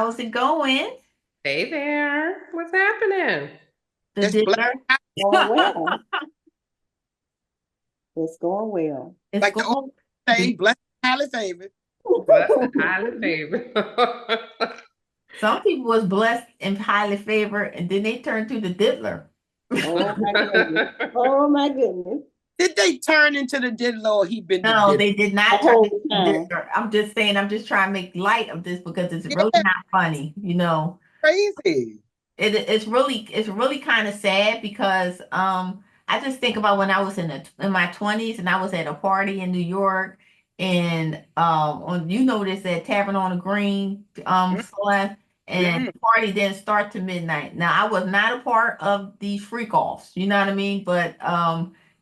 How's it going? Hey there, what's happening? The It's blessed, diddler. Going well. It's going well. It's like the old going. say, blessed and highly favored. Blessed and highly favored. Some people was blessed and highly favored, and then they turned to the diddler. Oh my goodness. Oh my goodness. Did they turn into the diddler or he been the No, diddler? they did The not turn into whole the time. diddler. I'm just saying, I'm just trying to make light of this because it's really Yeah, not funny. crazy. It's really kind of sad because I just think about when I was in my 20s and I was at a party in New York and on this at Tavern on the Green Celeste, and Mm-hmm. the party didn't start to midnight. Now I was not a part of these freak-offs, you know what I mean? But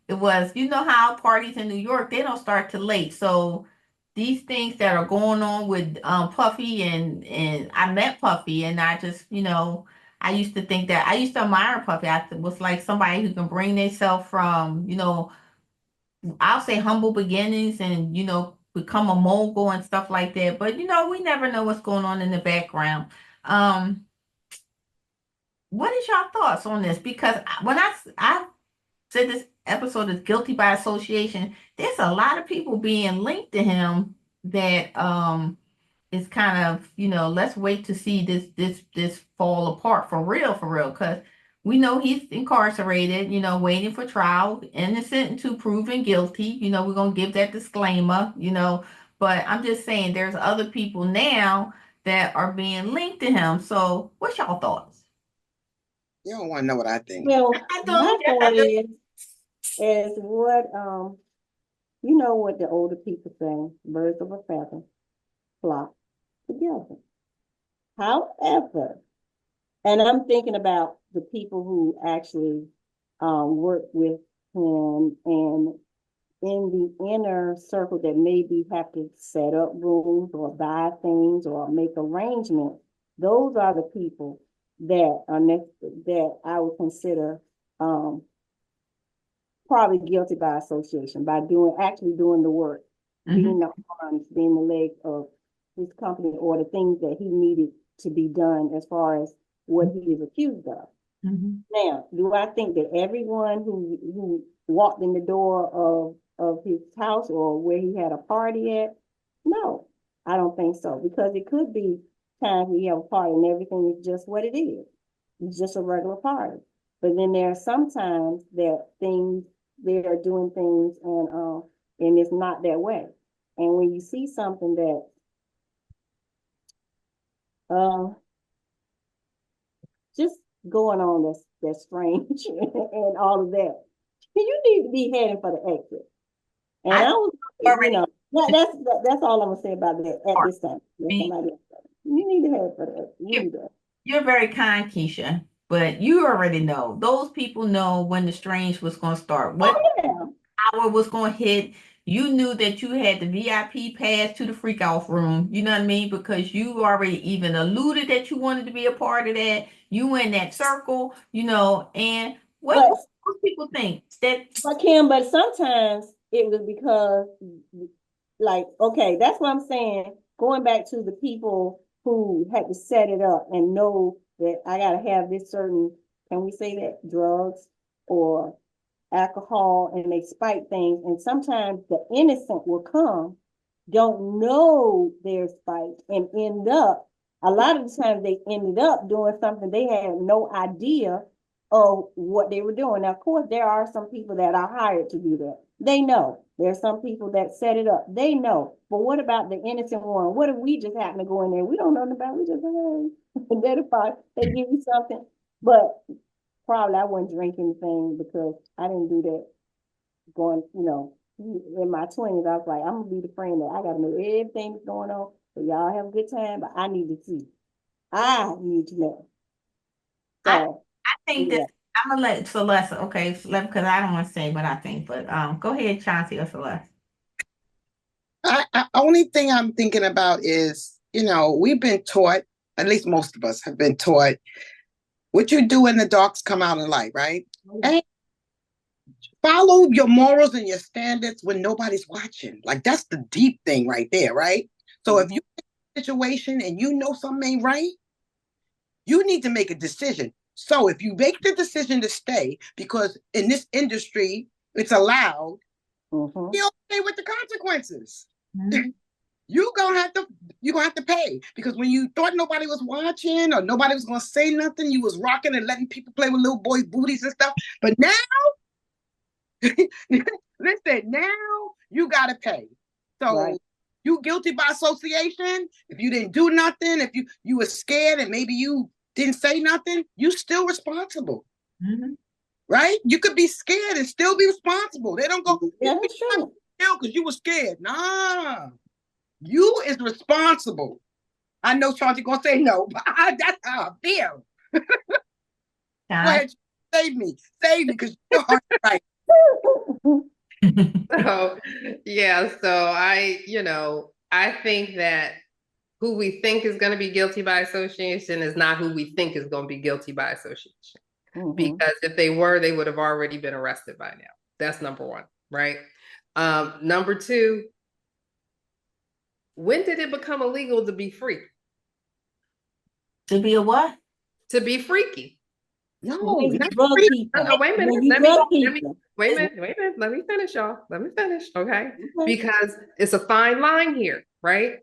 it was, how parties in New York, they don't start till late. So these things that are going on with Puffy, and I met Puffy, and I just, I used to think that I used to admire Puffy. Was like somebody who can bring themselves from, I'll say humble beginnings and, become a mogul and stuff like that. But, we never know what's going on in the background. Um, what is your thoughts on this? Because when I said this episode is guilty by association, there's a lot of people being linked to him that is kind of, let's wait to see this fall apart for real, because we know he's incarcerated, waiting for trial, innocent until proven guilty. We're gonna give that disclaimer. But I'm just saying there's other people now that are being linked to him. So what's y'all thoughts? You don't want to know what I think. Well, I my do, thought I do. is what you know what the older people say, birds of a feather flock together. However, and I'm thinking about the people who actually work with him and in the inner circle that maybe have to set up rooms or buy things or make arrangements. Those are the people that are next that I would consider um, probably guilty by association by doing the work, Mhm. being the arms, being the legs of his company or the things that he needed to be done as far as what he is accused of. Mhm. Now, do I think that everyone who walked in the door of his house or where he had a party at? No, I don't think so because it could be times we have a party and everything is just what it is. It's just a regular party. But then there are sometimes that things they are doing things and it's not that way. And when you see something that uh just going on that's strange and all of that. You need to be heading for the exit. And I I was, already that's all I'm gonna say about that at part. this time. Let Me, somebody else. You need to head for the exit. You you're, need to. you're very kind, Keisha, but you already know. Those people know when the strange was going to start. What Oh yeah. hour was going to hit. You knew that you had the VIP pass to the freak off room. You know what I mean? Because you already even alluded that you wanted to be a part of that. You in that circle. And what But most people think that but sometimes it was because like, okay, that's what I'm saying. Going back to the people who had to set it up and know that I gotta have this certain, can we say that, drugs or alcohol, and they spike things. And sometimes the innocent will come, don't know they're spiked, and end up, a lot of the times they ended up doing something they had no idea of what they were doing. Now, of course, there are some people that are hired to do that. They know. There's some people that set it up. They know. But what about the innocent one? What if we just happen to go in there? We don't know about it. We just, hey, they give you something. But probably I wouldn't drink anything because I didn't do that going, in my 20s. I was like, I'm gonna be the friend that I gotta know everything that's going on. So y'all have a good time, but I need to see. I need to know. I So I think that yeah. I'm gonna let Celeste, okay, Celeste, because I don't want to say what I think, but go ahead, Chauncey or Celeste. Only thing I'm thinking about is, we've been taught, at least most of us have been taught, what you do in the darks come out in light, right? And follow your morals and your standards when nobody's watching. Like that's the deep thing right there, right? So if Mhm. you situation and you know something ain't right, you need to make a decision. So if you make the decision to stay, because in this industry it's allowed, Mhm. be okay with the consequences. Mhm. You're gonna have to pay, because when you thought nobody was watching or nobody was gonna say nothing, you was rocking and letting people play with little boys' booties and stuff. But now, listen, now you gotta pay. So Right. you guilty by association. If you didn't do nothing, if you were scared and maybe you didn't say nothing, you still responsible. Mhm. Right? You could be scared and still be responsible. They don't go, Yeah, that's true. because you were scared. Nah. You is responsible. I know Chauncey gonna say no, but that's how I feel. Go Time. ahead, save me, because your heart right. So, yeah, so I think that who we think is going to be guilty by association is not who we think is going to be guilty by association. Mhm. Because if they were, they would have already been arrested by now. That's number one, right? Number two, when did it become illegal to be free? To be a what? To be freaky? No, When you not drug free. people. No, wait a minute. When you Let me drug people. wait a minute. Let me finish, y'all. Let me finish, okay? Okay. Because it's a fine line here, right?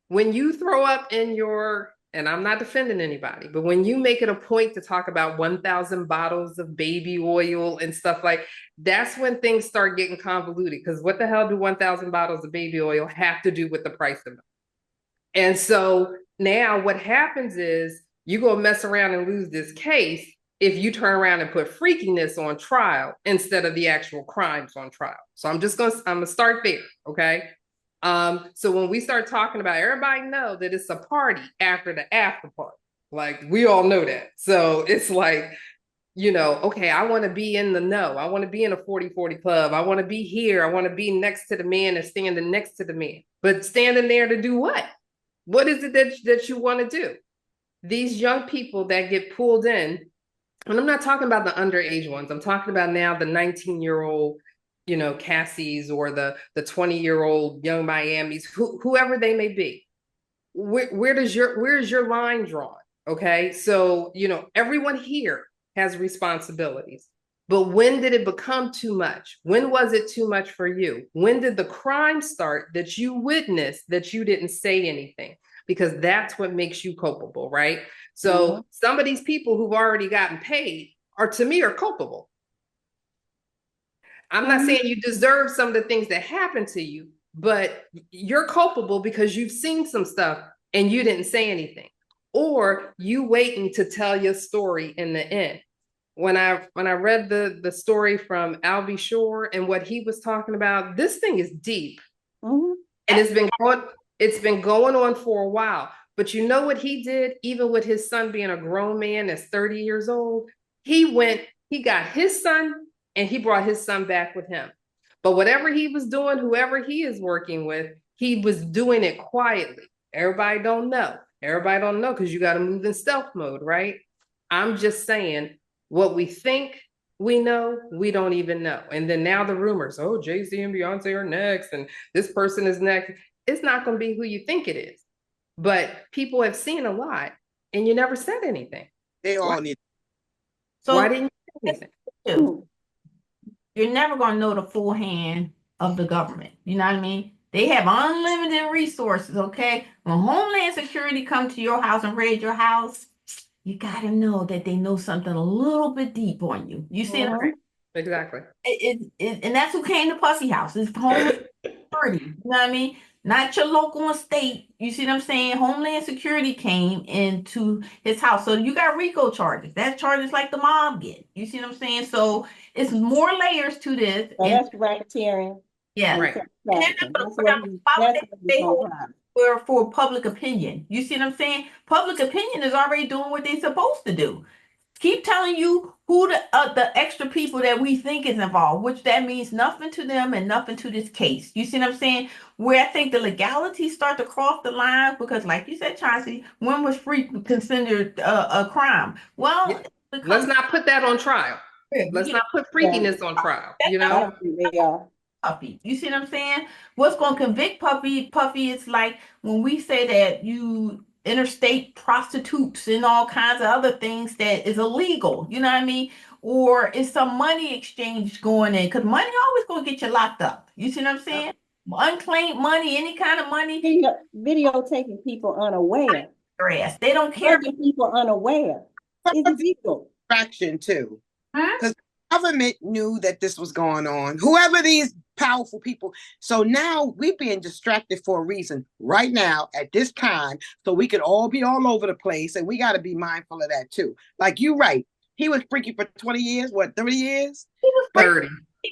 When you throw up in your, and I'm not defending anybody, but when you make it a point to talk about 1,000 bottles of baby oil and stuff like, that's when things start getting convoluted. Because what the hell do 1,000 bottles of baby oil have to do with the price of it? And so now what happens is you go mess around and lose this case if you turn around and put freakiness on trial instead of the actual crimes on trial. So I'm gonna start there, okay? So when we start talking about, everybody know that it's a party after the after party. Like, we all know that. So it's like, okay, I want to be in the know. I want to be in a 40-40 club. I want to be here. I want to be next to the man and standing next to the man. But standing there to do what? What is it that you want to do? These young people that get pulled in, and I'm not talking about the underage ones. I'm talking about now the 19-year-old, Cassies, or the 20-year-old young Miamis, whoever they may be. Where's your line drawn? Okay, so everyone here has responsibilities. But when did it become too much? When was it too much for you? When did the crime start that you witnessed that you didn't say anything? Because that's what makes you culpable, right? So some of these people who've already gotten paid to me, are culpable. I'm not saying you deserve some of the things that happened to you, but you're culpable because you've seen some stuff and you didn't say anything. Or you waiting to tell your story in the end. When I read the story from Albie Shore and what he was talking about, this thing is deep. And it's been going on for a while. But you know what he did, even with his son being a grown man that's 30 years old? He got his son and he brought his son back with him. But whatever he was doing, whoever he is working with, he was doing it quietly. Everybody don't know. Everybody don't know because you got to move in stealth mode, right? I'm just saying, what we think we know, we don't even know. And then now the rumors, oh, Jay-Z and Beyonce are next, and this person is next. It's not going to be who you think it is. But people have seen a lot, and you never said anything. They all need. So Why didn't you say anything? You're never going to know the full hand of the government. You know what I mean? They have unlimited resources, okay? When Homeland Security come to your house and raid your house, you got to know that they know something a little bit deep on you. You see what I'm saying? Exactly. And that's who came to Pussy House. It's Homeland Security. You know what I mean? Not your local and state. You see what I'm saying? Homeland Security came into his house. So you got RICO charges. That's charges like the mob get. You see what I'm saying? So it's more layers to this. So that's racketeering. Yeah. Right. And they're not gonna why would they hold for public opinion? You see what I'm saying? Public opinion is already doing what they're supposed to do. Keep telling you who the extra people that we think is involved, which that means nothing to them and nothing to this case. You see what I'm saying? Where I think the legalities start to cross the line, because like you said, Chauncey, when was free considered a crime? Well, let's not put that on trial. Let's not put freakiness on trial. I don't think they are. Puffy. You see what I'm saying? What's going to convict Puffy is like when we say that you interstate prostitutes and all kinds of other things that is illegal. You know what I mean? Or is some money exchange going in? Because money always going to get you locked up. You see what I'm saying? Unclaimed money, any kind of money, Videotaping people unaware, their ass. They don't care. making people unaware. It's illegal. Distraction too. Huh? Because the government knew that this was going on. Whoever these powerful people. So now we're being distracted for a reason right now at this time. So we could all be all over the place. And we got to be mindful of that too. Like you right. He was freaky for 20 years, what, 30 years? He was 30.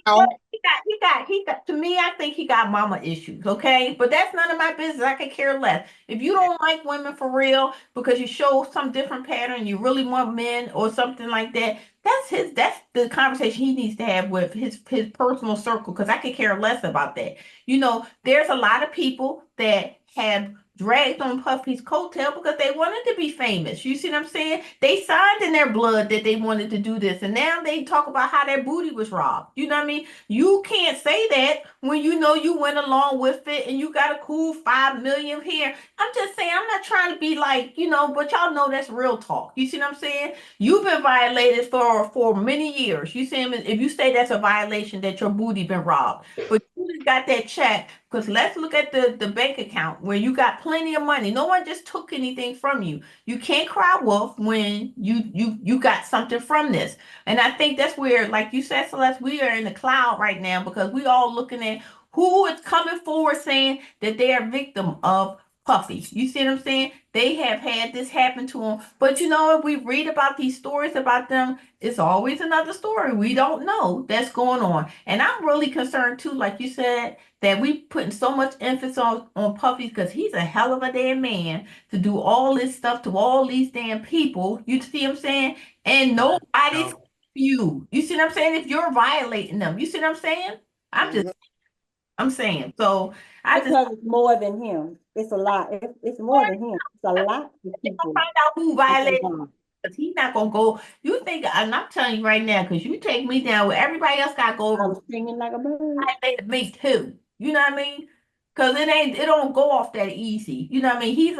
Oh, he got, to me, I think he got mama issues, okay? But that's none of my business. I could care less. If you don't like women for real because you show some different pattern, you really want men or something like that, that's the conversation he needs to have with his personal circle, because I could care less about that. You know, there's a lot of people that have dragged on Puffy's coattail because they wanted to be famous. You see what I'm saying? They signed in their blood that they wanted to do this, and now they talk about how their booty was robbed. You know what I mean? You can't say that when you know you went along with it and you got a cool 5 million here. I'm just saying, I'm not trying to be like, but y'all know that's real talk. You see what I'm saying? You've been violated for many years. You see, if you say that's a violation, that your booty been robbed, but you just got that check. Because let's look at the bank account where you got plenty of money. No one just took anything from you. You can't cry wolf when you got something from this. And I think that's where, like you said, Celeste, we are in the cloud right now because we all looking at who is coming forward saying that they are victim of Puffy. You see what I'm saying? They have had this happen to them. But if we read about these stories about them, it's always another story we don't know that's going on. And I'm really concerned too, like you said, that we putting so much emphasis on Puffy because he's a hell of a damn man to do all this stuff to all these damn people. You see what I'm saying? And nobody's you. You see what I'm saying? If you're violating them, you see what I'm saying? I'm saying. So I just Because it's more than him. It's a lot. It's more than him. It's a lot of people. find out who violated. Because he's not gonna go. You think, and I'm telling you right now, because you take me down where everybody else got to go I'm over. singing like a bird. Violated me too. You know what I mean? Because it don't go off that easy. You know what I mean? He's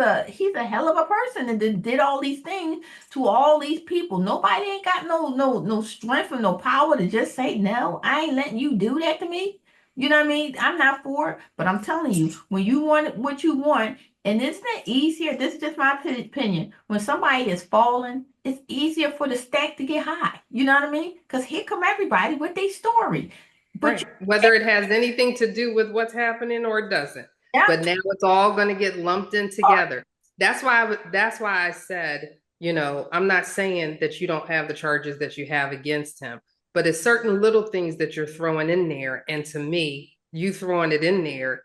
a hell of a person and did all these things to all these people. Nobody ain't got no strength or no power to just say no. I ain't letting you do that to me. You know what I mean? I'm not for it, but I'm telling you, when you want what you want, and isn't it easier? This is just my opinion. When somebody is falling, it's easier for the stack to get high. You know what I mean? Because here come everybody with their story. But Right. Whether it has anything to do with what's happening or it doesn't. yeah. But now it's all going to get lumped in together. That's why I said, I'm not saying that you don't have the charges that you have against him, but it's certain little things that you're throwing in there. And to me, you throwing it in there,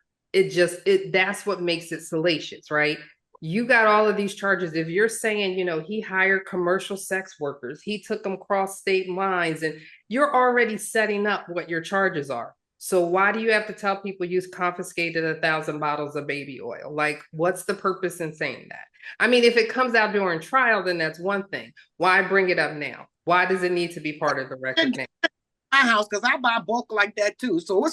that's what makes it salacious, right? You got all of these charges. If you're saying, he hired commercial sex workers, he took them cross state lines, and you're already setting up what your charges are. So why do you have to tell people you confiscated 1,000 bottles of baby oil? Like, what's the purpose in saying that? I mean, if it comes out during trial, then that's one thing. Why bring it up now? Why does it need to be part of the record now? my house, because I buy bulk like that too. So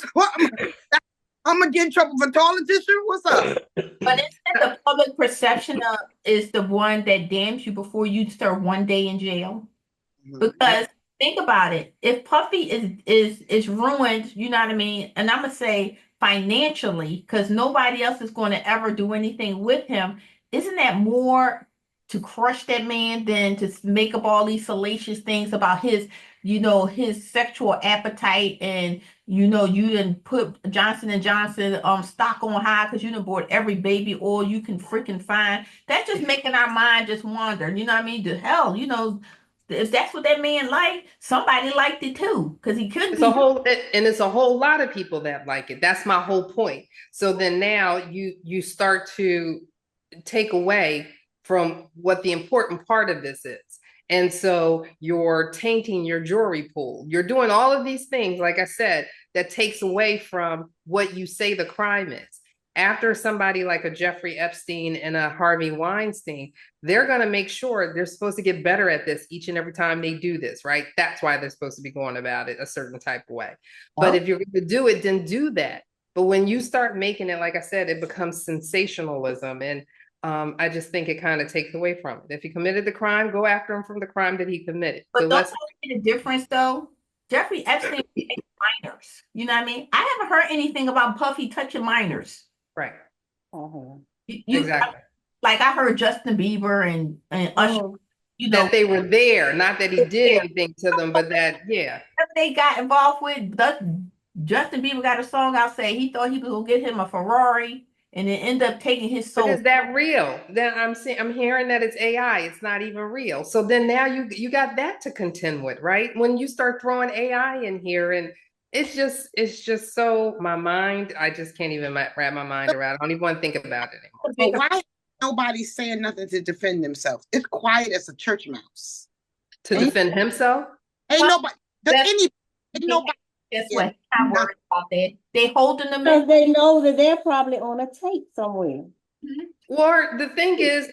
I'm gonna get in trouble for toilet tissue? What's up? But isn't the public perception of is the one that damns you before you serve 1 day in jail? Because think about it, if Puffy is ruined, you know what I mean, and I'm gonna say financially, because nobody else is going to ever do anything with him, isn't that more to crush that man than to make up all these salacious things about his sexual appetite, and you didn't put Johnson and Johnson stock on high because you done bought every baby oil you can freaking find. That's just making our mind just wander. You know what I mean? The hell, if that's what that man liked, somebody liked it too, because he couldn't. It's a whole lot of people that like it. That's my whole point. So then now you start to take away from what the important part of this is. And so you're tainting your jury pool. You're doing all of these things, like I said, that takes away from what you say the crime is. after somebody like a Jeffrey Epstein and a Harvey Weinstein, they're going to make sure they're supposed to get better at this each and every time they do this, right? That's why they're supposed to be going about it a certain type of way. But if you're going to do it, then do that. But when you start making it, like I said, it becomes sensationalism. And I just think it kind of takes away from it. If he committed the crime, go after him from the crime that he committed. But So don't let's you see the difference though? Jeffrey Epstein takes minors. You know what I mean? I haven't heard anything about Puffy touching minors. right. Uh-huh. Exactly. Like I heard Justin Bieber and Usher, you know, That they were there, not that he did anything to them, but that, yeah. whatever they got involved with. Justin Bieber got a song out saying he thought he was gonna get him a Ferrari and then end up taking his But soul. is that real? Then I'm hearing that it's AI. It's not even real. So then now you got that to contend with, right? When you start throwing AI in here, and it's just so my mind. I just can't even wrap my mind around. I don't even want to think about it anymore. But why nobody's saying nothing to defend themselves? It's quiet as a church mouse. To defend himself? Ain't nobody. Ain't nobody. Guess what? I'm not worried about that. They holding them Because in. they know that they're probably on a tape somewhere. Or the thing is,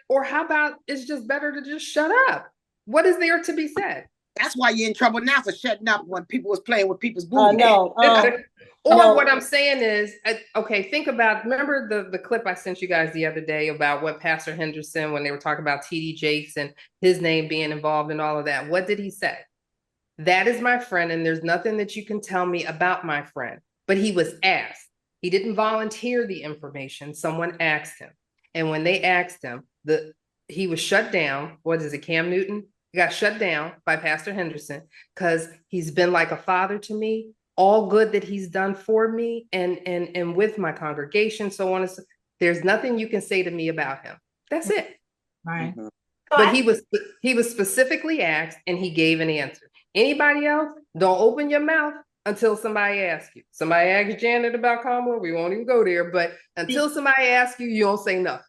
or how about it's just better to just shut up? What is there to be said? That's why you're in trouble now for shutting up when people was playing with people's booty. No. Or No. what I'm saying is, okay, think about, remember the clip I sent you guys the other day about what Pastor Henderson, when they were talking about TD Jakes and his name being involved in all of that. What did he say? That is my friend, and there's nothing that you can tell me about my friend. But he was asked. He didn't volunteer the information. Someone asked him. And when they asked him, he was shut down. What is it, Cam Newton? He got shut down by Pastor Henderson because he's been like a father to me. All good that he's done for me and with my congregation, so on and so. There's nothing you can say to me about him. That's it. Right. Mhm. But he was specifically asked and he gave an answer. Anybody else, don't open your mouth until somebody asks you. Somebody asks Janet about Kamala, we won't even go there. But until somebody asks you, you don't say nothing.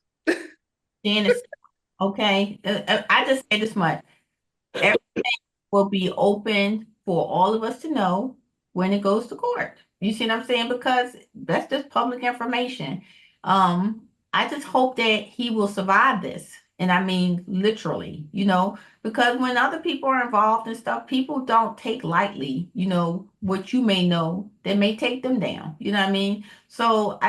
Janice, okay. I just say this much. Everything will be open for all of us to know when it goes to court. You see what I'm saying? Because that's just public information. I just hope that he will survive this. And I mean, literally, because when other people are involved and stuff, people don't take lightly, what you may know that may take them down. You know what I mean? So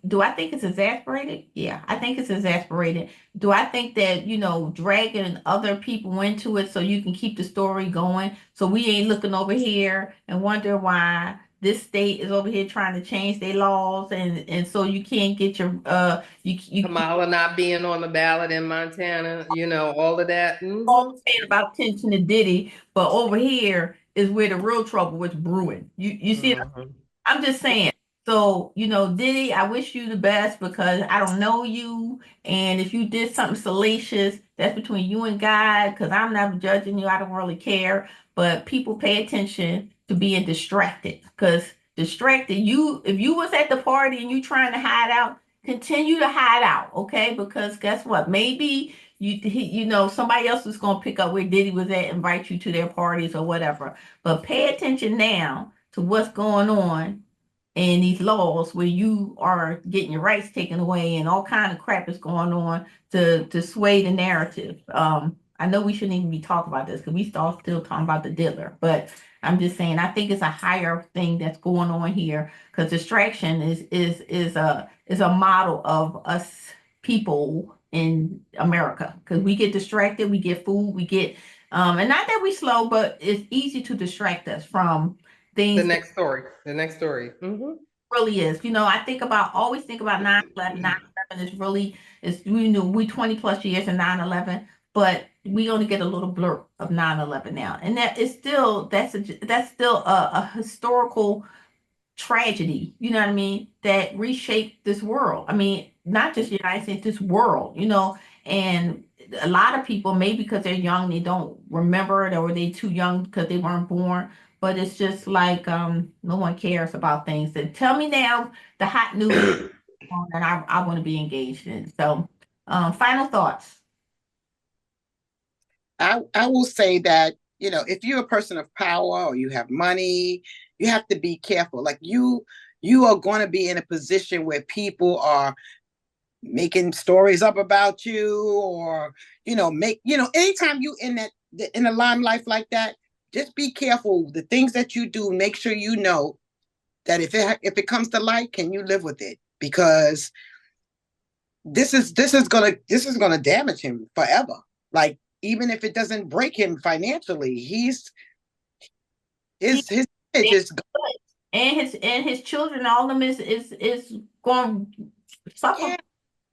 do I think it's exasperated? Yeah, I think it's exasperated. Do I think that, dragging other people into it so you can keep the story going? So we ain't looking over here and wonder why this state is over here trying to change their laws and so you can't get your Kamala not being on the ballot in Montana, all of that. all saying about tension to Diddy, but over here is where the real trouble was brewing. You see, I'm just saying. So, Diddy, I wish you the best because I don't know you. And if you did something salacious, that's between you and God, because I'm not judging you. I don't really care. But people pay attention to being distracted because distracted, if you was at the party and you trying to hide out, continue to hide out, okay? Because guess what? Maybe somebody else is going to pick up where Diddy was at, invite you to their parties or whatever. But pay attention now to what's going on in these laws where you are getting your rights taken away and all kind of crap is going on to sway the narrative. I know we shouldn't even be talking about this because we still talking about the diddler, but I'm just saying I think it's a higher thing that's going on here because distraction is a model of us people in America because we get distracted, we get food, we get and not that we slow, but it's easy to distract us from things. The next story. Really is. Always think about 9/11. 9/11 is really, we 20 plus years in 9/11, but we only get a little blurb of 9/11 now. And that is still, that's still a historical tragedy, you know what I mean, that reshaped this world. I mean, not just the United States, this world, and a lot of people, maybe because they're young, they don't remember it or they too young because they weren't born. But it's just like no one cares about things. And tell me now the hot news and I want to be engaged in. So final thoughts. I will say that, if you're a person of power or you have money, you have to be careful. Like you you are going to be in a position where people are making stories up about you, or anytime you in a limelight like that, just be careful the things that you do. Make sure you know that if it comes to light, can you live with it? Because this is gonna damage him forever. Like, even if it doesn't break him financially, his image is and his children, all of them is going to suffer.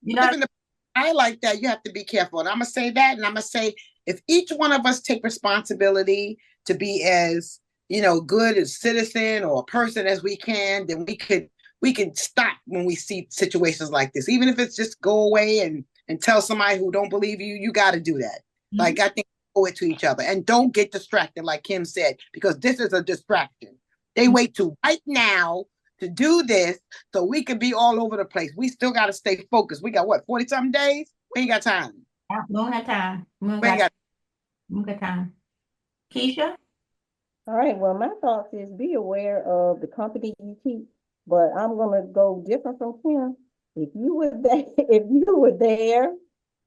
yeah, You know, living the eye like that. You have to be careful. And I'm gonna say that, and I'm gonna say, if each one of us take responsibility to be as good a citizen or a person as we can, then we can stop when we see situations like this. Even if it's just go away and tell somebody who don't believe you, you got to do that. Mm-hmm. Like, I think owe it to each other, and don't get distracted, like Kim said, because this is a distraction. They wait to right now to do this so we can be all over the place. We still got to stay focused. We got what, 40-something days? We ain't got time. We don't have time. We don't got time. Keisha? All right, well, my thoughts is be aware of the company you keep, but I'm gonna go different from Kim. If you were there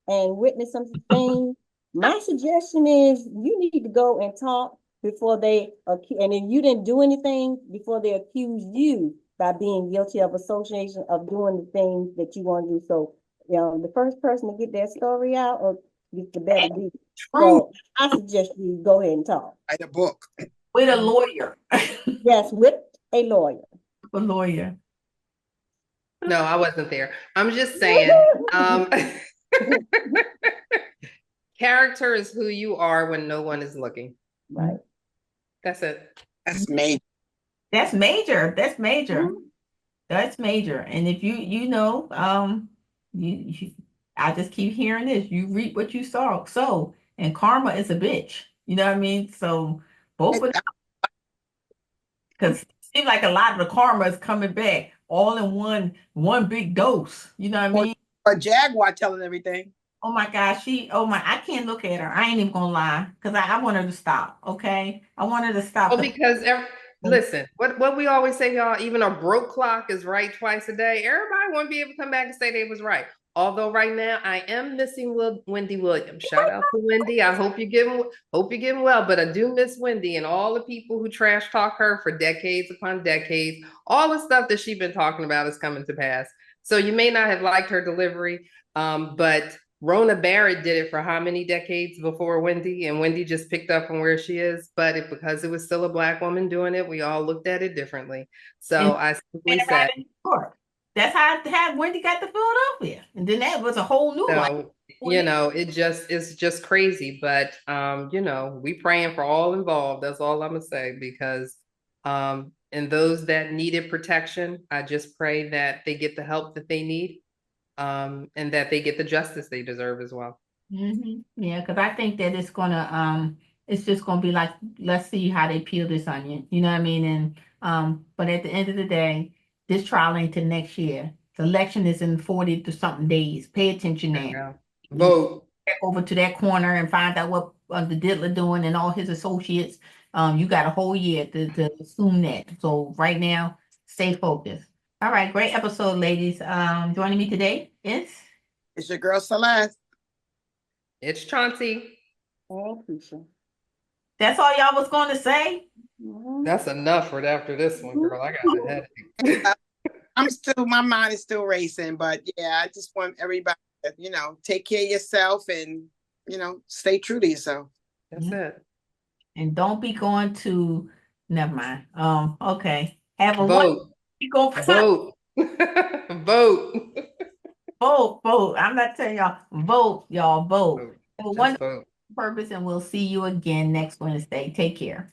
and witness something, my suggestion is you need to go and talk before and if you didn't do anything, before they accuse you by being guilty of association of doing the things that you want to do. So, the first person to get their story out or get the better deal. So I suggest you go ahead and talk. Write a book. With a lawyer. Yes, with a lawyer. A lawyer. No, I wasn't there. I'm just saying, character is who you are when no one is looking. Right. That's it. That's major. That's major. That's major. Mm-hmm. That's major. And if you I just keep hearing this. You reap what you sow. So, and karma is a bitch. You know what I mean? So both of them, because it seems like a lot of the karma is coming back all in one big dose. You know what I mean? A jaguar telling everything. Oh my gosh, I can't look at her. I ain't even gonna lie, because I want her to stop. Okay, I want her to stop. Oh, because listen, what we always say, y'all, even a broke clock is right twice a day. Everybody won't be able to come back and say they was right. Although right now I am missing Wendy Williams. Shout out to Wendy. I hope you're getting well. But I do miss Wendy and all the people who trash talk her for decades upon decades. All the stuff that she's been talking about is coming to pass. So you may not have liked her delivery, but Rona Barrett did it for how many decades before Wendy, and Wendy just picked up from where she is. But because it was still a Black woman doing it, we all looked at it differently. So I simply said, that's how Wendy got to Philadelphia, and then that was a whole new life. It's just crazy. But we praying for all involved. That's all I'm gonna say, because and those that needed protection, I just pray that they get the help that they need. And that they get the justice they deserve as well. Mm-hmm. Yeah, because I think that it's just gonna be like, let's see how they peel this onion. You know what I mean? And but at the end of the day, this trial ain't till next year. The election is in 40 to something days. Pay attention now. Vote. Back over to that corner and find out what the Diddler doing and all his associates. You got a whole year to assume that. So right now, stay focused. All right, great episode, ladies. Joining me today is it's your girl Celeste. It's Chauncey. Oh, Keisha. That's all y'all was going to say? That's enough for after this one, girl. I got a headache. My mind is still racing, but yeah, I just want everybody to, take care of yourself and, stay true to yourself. That's it. And don't be going to, never mind. Okay. Have a vote. Vote. Vote. Vote. I'm not telling y'all, vote, y'all, vote. Have a wonderful vote. purpose, and we'll see you again next Wednesday. Take care.